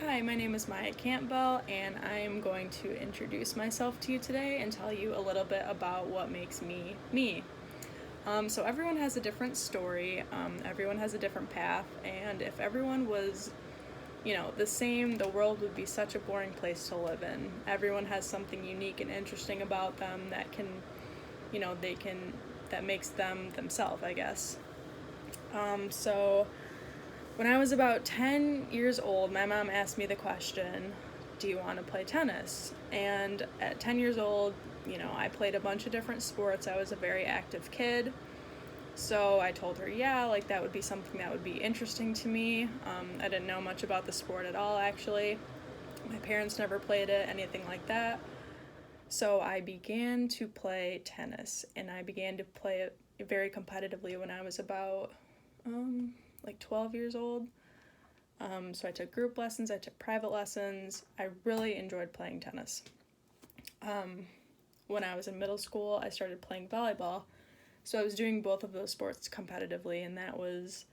Hi, my name is Maya Campbell, and I am going to introduce myself to you today and tell you a little bit about what makes me me. So everyone has a different story, everyone has a different path, and if everyone was, the same, the world would be such a boring place to live in. Everyone has something unique and interesting about them that can, that makes them themselves, I guess. So when I was about 10 years old, my mom asked me the question, do you want to play tennis? And at 10 years old, I played a bunch of different sports. I was a very active kid. So I told her, yeah, like that would be something that would be interesting to me. I didn't know much about the sport at all, actually. My parents never played it, anything like that. So I began to play tennis, and I began to play it very competitively when I was about like 12 years old. So I took group lessons, I took private lessons. I really enjoyed playing tennis. When I was in middle school, I started playing volleyball. So I was doing both of those sports competitively, and that was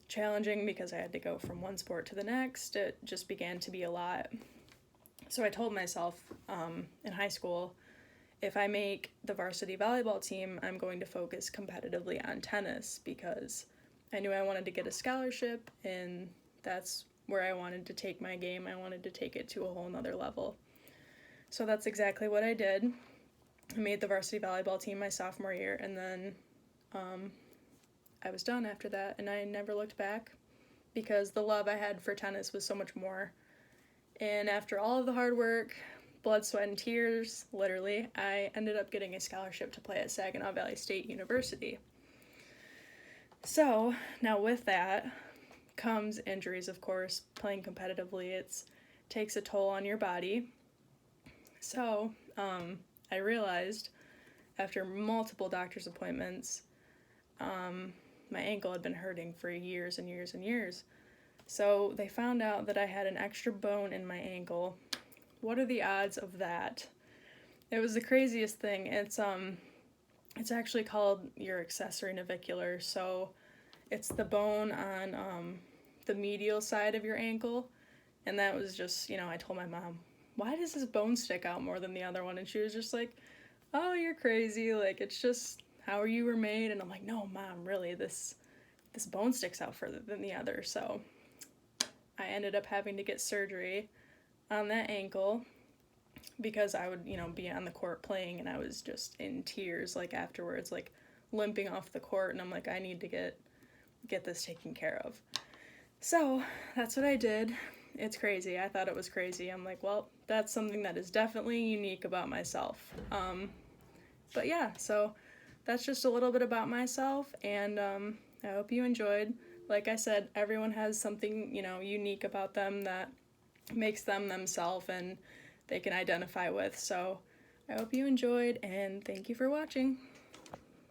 challenging because I had to go from one sport to the next. It just began to be a lot. So I told myself in high school, if I make the varsity volleyball team, I'm going to focus competitively on tennis because I knew I wanted to get a scholarship, and that's where I wanted to take my game. I wanted to take it to a whole nother level. So that's exactly what I did. I made the varsity volleyball team my sophomore year, and then I was done after that, and I never looked back because the love I had for tennis was so much more. And after all of the hard work, blood, sweat, and tears, literally, I ended up getting a scholarship to play at Saginaw Valley State University. So now with that comes injuries, of course. Playing competitively, it takes a toll on your body. So I realized after multiple doctor's appointments, my ankle had been hurting for years and years and years. So they found out that I had an extra bone in my ankle. What are the odds of that? It was the craziest thing. It's actually called your accessory navicular. So it's the bone on the medial side of your ankle. And that was just, I told my mom, why does this bone stick out more than the other one? And she was just like, oh, you're crazy. Like, it's just how you were made. And I'm like, no, Mom, really, this bone sticks out further than the other. So I ended up having to get surgery on that ankle because I would, be on the court playing, and I was just in tears, like, afterwards, like, limping off the court. And I'm like, I need to get this taken care of. So that's what I did. It's crazy. I thought it was crazy. I'm like, well, that's something that is definitely unique about myself. But yeah, so that's just a little bit about myself, and I hope you enjoyed. Like I said, everyone has something, unique about them that makes them themselves and they can identify with. So I hope you enjoyed, and thank you for watching.